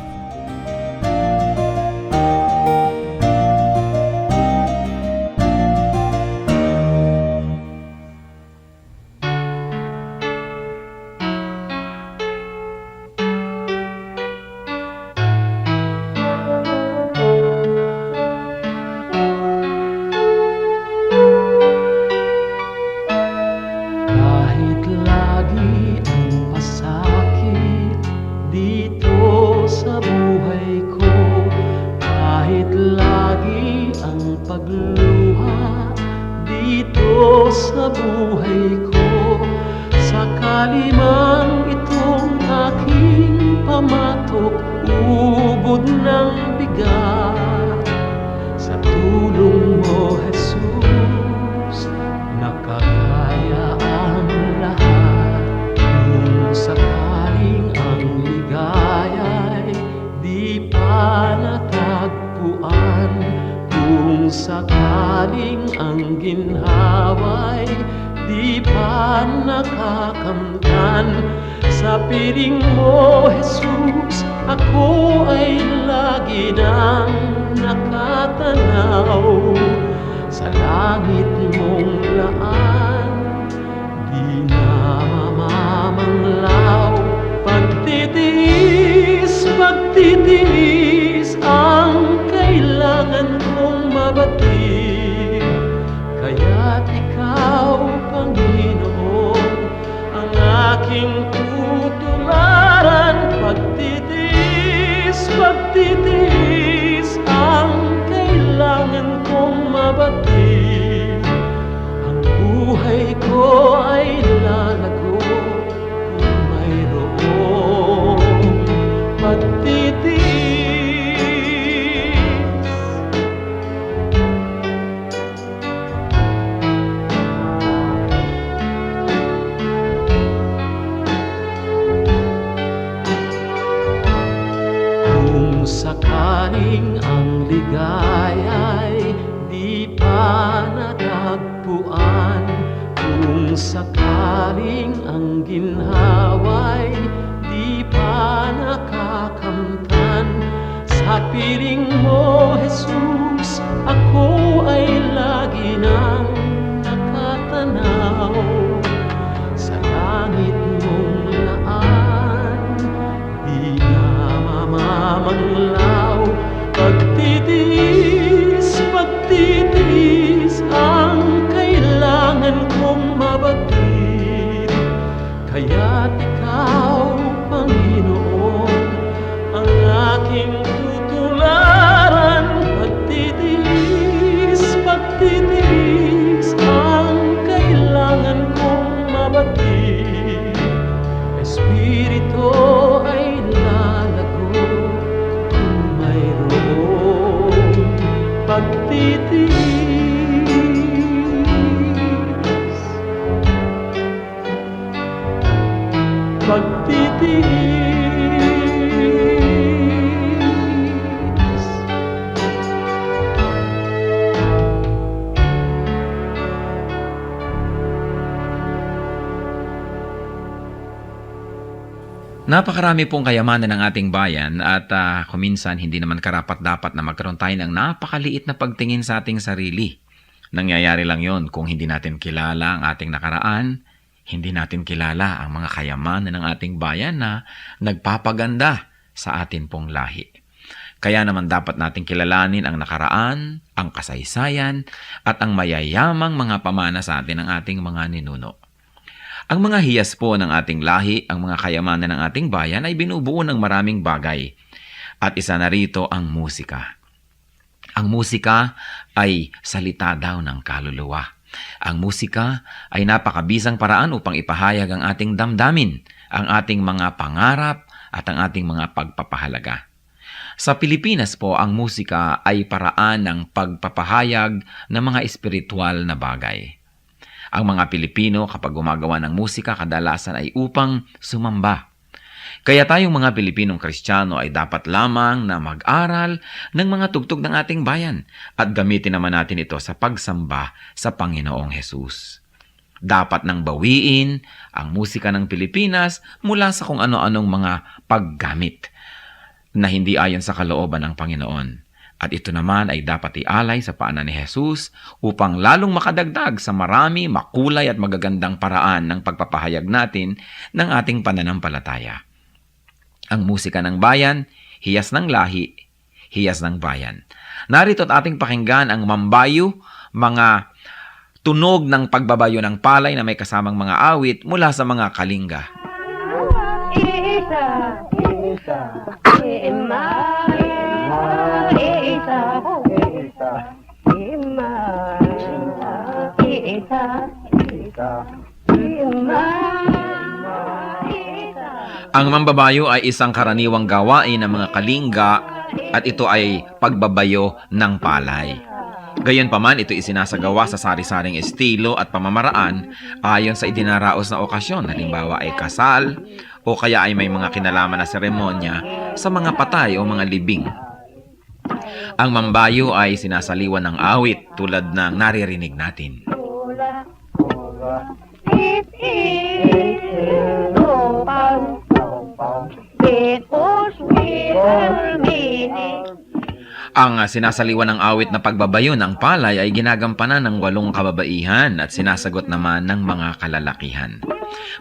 Kahit lagi ang pasakit dito sa buhay ko, kahit lagi ang pagluha dito sa buhay ko, sakali man itong aking pamatok, ubod ng bigat, sa tulong mo, Jesus, nakakaya ang lahat. Kung sakaling ang ligaya'y di pa natagpuan, kung sakaling ang ginhawa'y di pa nakakamtan, sa piling mo, Jesus, ako ay lagi nang nakatanaw sa langit mong laan, di na mamamanglaw. Pagtitiis, pagtitiis ang kailangan kong mabatid, kaya't ikaw, Panginoon, ang aking tutularan. Pagtitiis, pagtitiis ang kailangan kong mabatid, ang buhay ko ay lalago kung mayroong pagtitiis. Kung sakaling ang ligaya'y di pa natagpuan, kung sakaling ang ginhawa'y di pa nakakamtan, sa piling mo, Jesus, ako ay lagi nang nakatanaw sa Magtitiis. Napakarami pong kayamanan ng ating bayan at kuminsan hindi naman karapat-dapat na magkaroon tayo ng napakaliit na pagtingin sa ating sarili. Nangyayari lang yon kung hindi natin kilala ang ating nakaraan, hindi natin kilala ang mga kayamanan ng ating bayan na nagpapaganda sa atin pong lahi. Kaya naman dapat nating kilalanin ang nakaraan, ang kasaysayan, at ang mayayamang mga pamana sa atin ng ating mga ninuno. Ang mga hiyas po ng ating lahi, ang mga kayamanan ng ating bayan ay binubuo ng maraming bagay. At isa na rito ang musika. Ang musika ay salita daw ng kaluluwa. Ang musika ay napakabisang paraan upang ipahayag ang ating damdamin, ang ating mga pangarap at ang ating mga pagpapahalaga. Sa Pilipinas po, ang musika ay paraan ng pagpapahayag ng mga espiritual na bagay. Ang mga Pilipino kapag gumagawa ng musika kadalasan ay upang sumamba. Kaya tayong mga Pilipinong Kristiyano ay dapat lamang na mag-aral ng mga tugtog ng ating bayan at gamitin naman natin ito sa pagsamba sa Panginoong Hesus. Dapat nang bawiin ang musika ng Pilipinas mula sa kung ano-anong mga paggamit na hindi ayon sa kalooban ng Panginoon. At ito naman ay dapat ialay sa paanan ni Jesus upang lalong makadagdag sa marami, makulay at magagandang paraan ng pagpapahayag natin ng ating pananampalataya. Ang musika ng bayan, hiyas ng lahi, hiyas ng bayan. Narito at ating pakinggan ang mambayo, mga tunog ng pagbabayo ng palay na may kasamang mga awit mula sa mga kalinga. Ang mambabayo ay isang karaniwang gawain ng mga kalinga at ito ay pagbabayo ng palay. Gayunpaman, ito isinasagawa sa sari-saring estilo at pamamaraan ayon sa idinaraos na okasyon. Halimbawa ay kasal o kaya ay may mga kinalaman na seremonya sa mga patay o mga libing. Ang mambayo ay sinasaliwan ng awit tulad ng naririnig natin. Ang sinasaliwan ng awit na pagbabayo ng palay ay ginagampanan ng 8 kababaihan at sinasagot naman ng mga kalalakihan.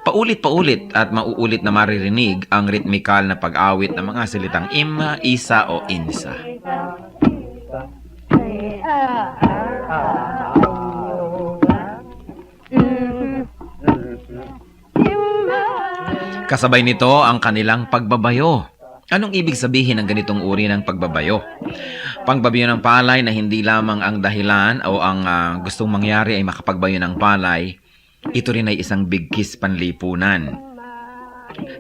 Paulit-paulit at mauulit na maririnig ang ritmikal na pag-awit ng mga salitang ima, isa o insa. Kasabay nito ang kanilang pagbabayo. Anong ibig sabihin ng ganitong uri ng pagbabayo? Pagbabayo ng palay na hindi lamang ang dahilan o ang gustong mangyari ay makapagbayo ng palay, ito rin ay isang bigkis panlipunan.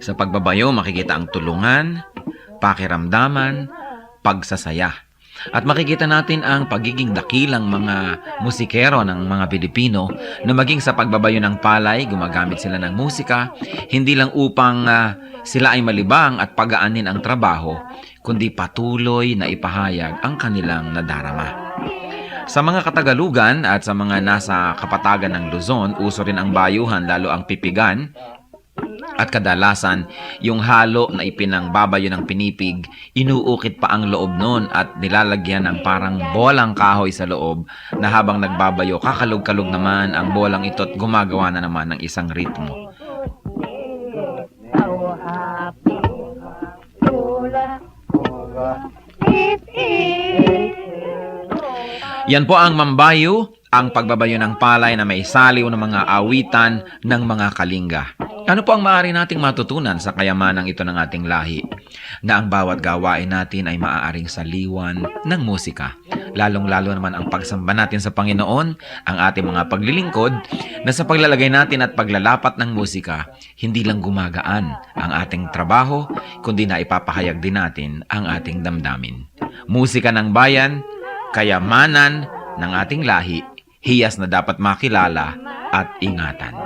Sa pagbabayo, makikita ang tulungan, pakiramdaman, pagsasaya. At makikita natin ang pagiging dakilang mga musikero ng mga Pilipino na maging sa pagbabayo ng palay, gumagamit sila ng musika, hindi lang upang sila ay malibang at pagaanin ang trabaho, kundi patuloy na ipahayag ang kanilang nadarama. Sa mga Katagalugan at sa mga nasa kapatagan ng Luzon, uso rin ang bayuhan, lalo ang pipigan. At kadalasan, yung halo na ipinangbabayo ng pinipig, inuukit pa ang loob nun at nilalagyan ng parang bolang kahoy sa loob na habang nagbabayo, kakalog-kalog naman ang bolang ito at gumagawa na naman ng isang ritmo. Yan po ang mambayo, ang pagbabayo ng palay na may saliw ng mga awitan ng mga kalinga. Ano po ang maaari nating matutunan sa kayamanang ito ng ating lahi? Na ang bawat gawain natin ay maaaring saliwan ng musika. Lalong-lalo naman ang pagsamba natin sa Panginoon, ang ating mga paglilingkod, na sa paglalagay natin at paglalapat ng musika, hindi lang gumagaan ang ating trabaho, kundi na ipapahayag din natin ang ating damdamin. Musika ng bayan, kayamanan ng ating lahi, hiyas na dapat makilala at ingatan.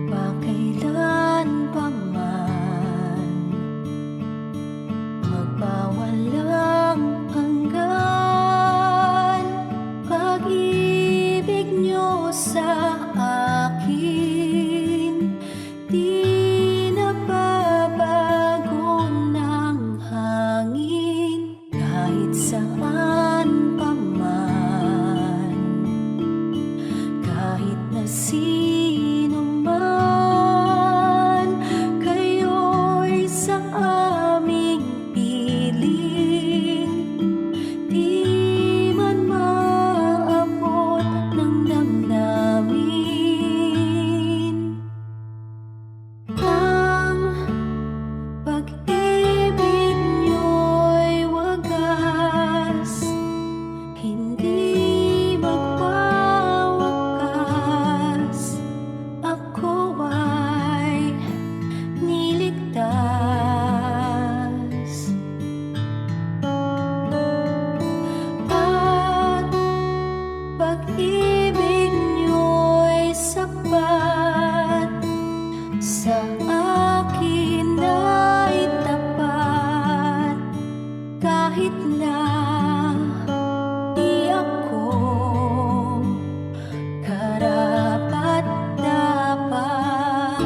Magpakailan pa man, magpawalang hanggan, pag-ibig niyo sa akin, di nababago ng hangin, kahit saan pa man, kahit na sino man, kayo'y sa aming piling, di man maabot ng damdamin. Ang pag-ibig niyo'y wagas, hindi magwawakas, ako ay niligtas. At pag-ibig niyo'y sapat, sa akin ay tapat, kahit na di ako karapat-dapat.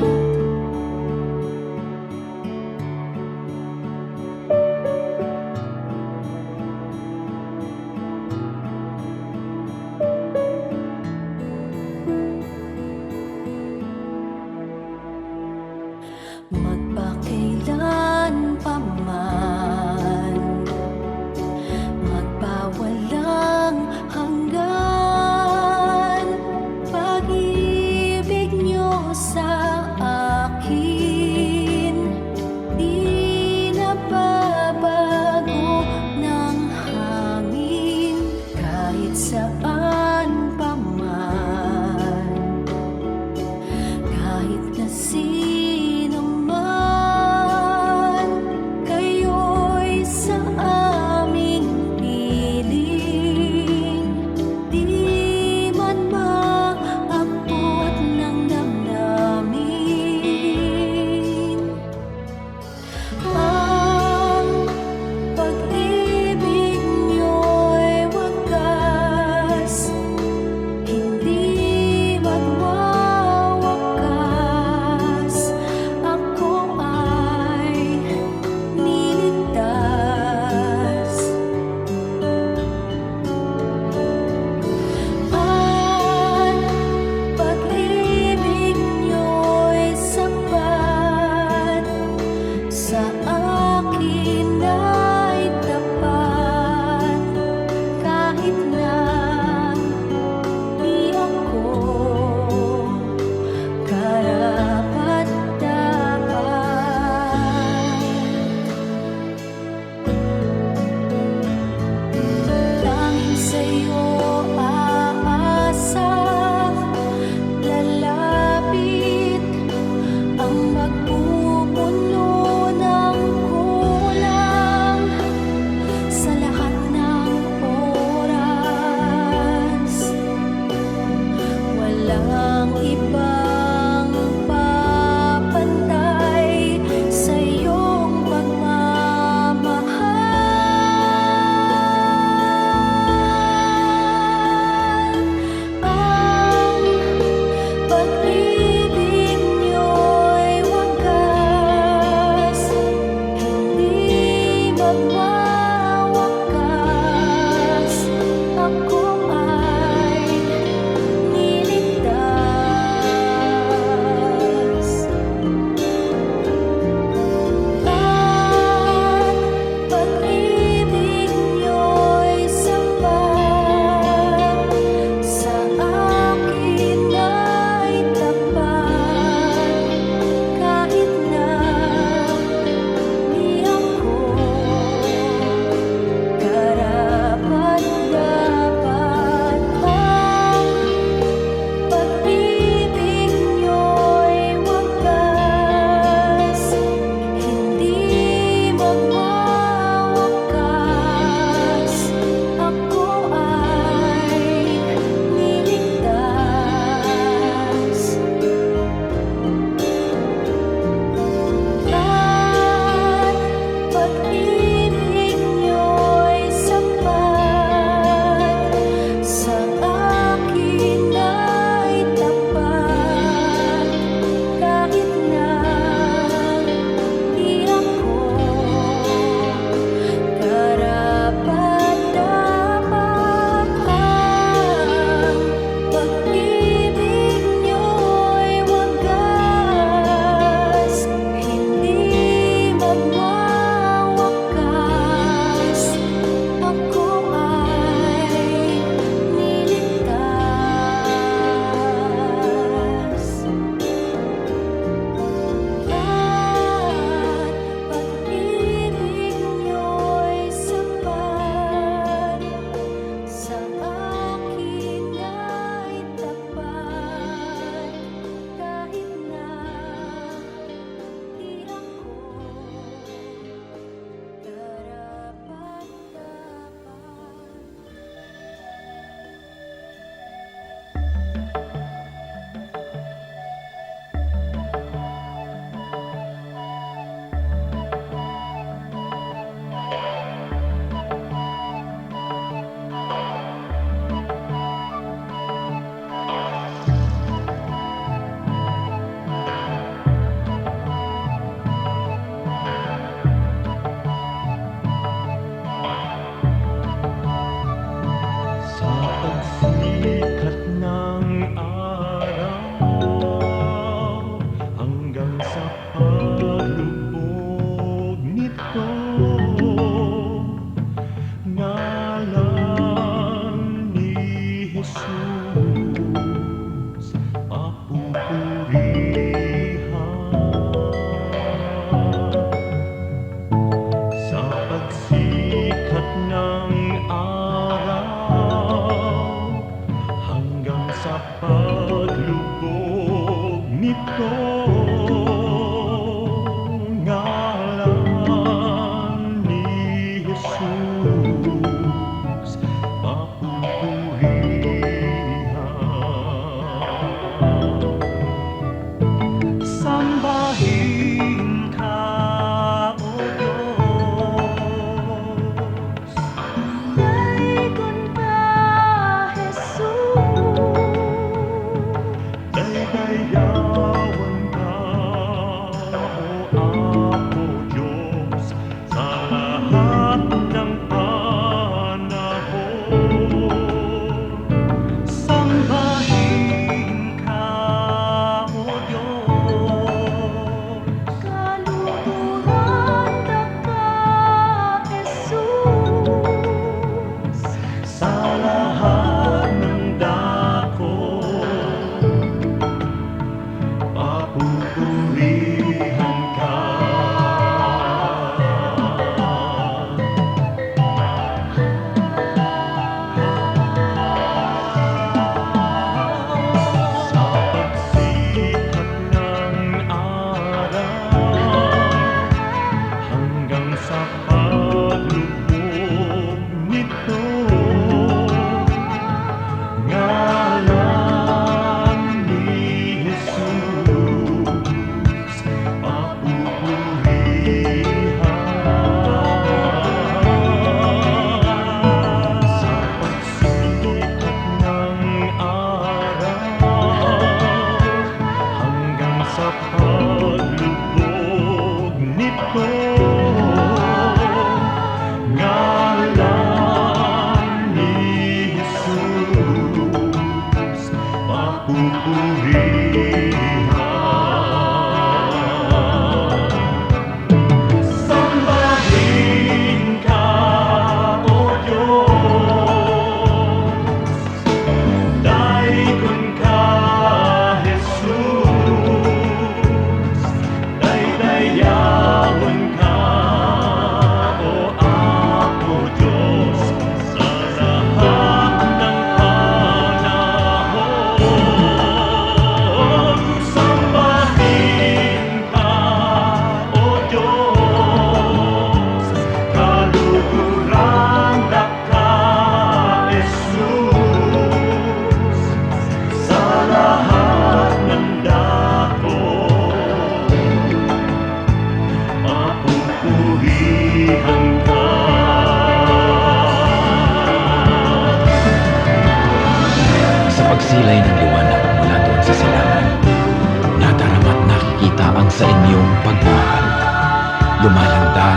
Magpakailan pa man,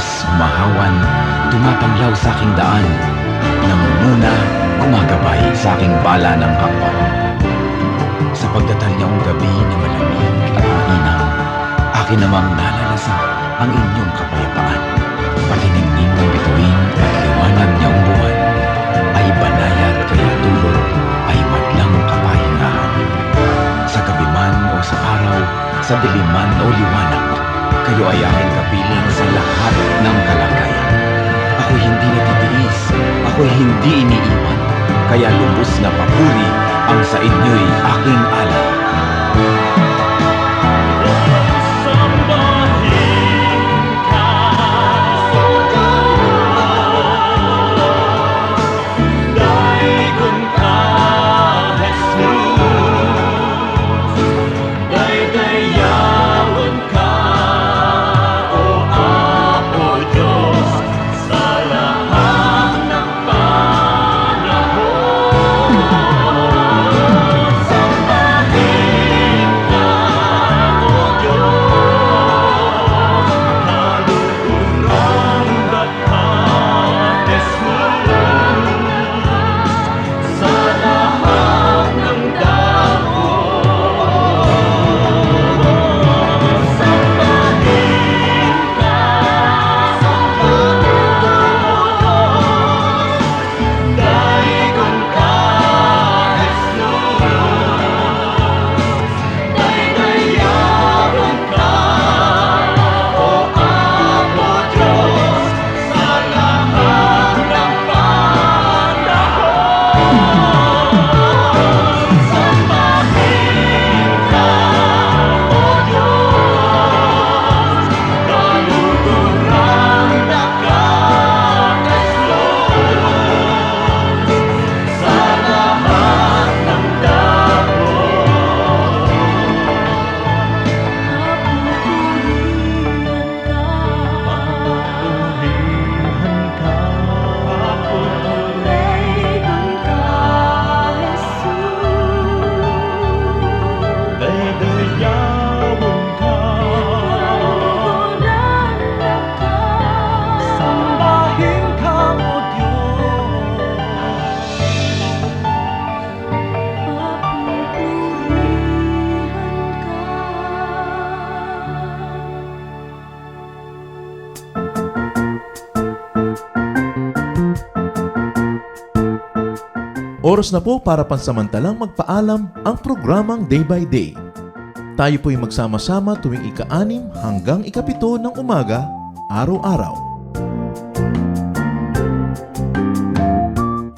oras humahawan, tumapanglaw sa aking daan, nangunguna, gumagabay sa aking bala ng hakbang. Sa pagdatalyaong gabi na malamig at mainam, akin namang nalalasan ang inyong kapayapaan. Patinigning ng bituin at liwanag niyang buwan, ay banayad kaya dulot ay madlang kapahingahan. Sa gabi man o sa araw, sa dilim man o liwanag, kayo ay aking kapiling sa lahat ng kalagayan. Ako'y hindi natitiis, ako'y hindi iniiwan, kaya lubos na papuri ang sa inyo'y aking alay. Oras na po para pansamantalang magpaalam ang programang Day by Day. Tayo po'y magsama-sama tuwing ika-6 hanggang ika-7 ng umaga, araw-araw.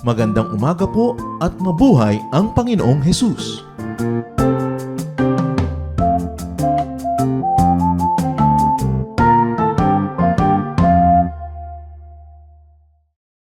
Magandang umaga po at mabuhay ang Panginoong Hesus!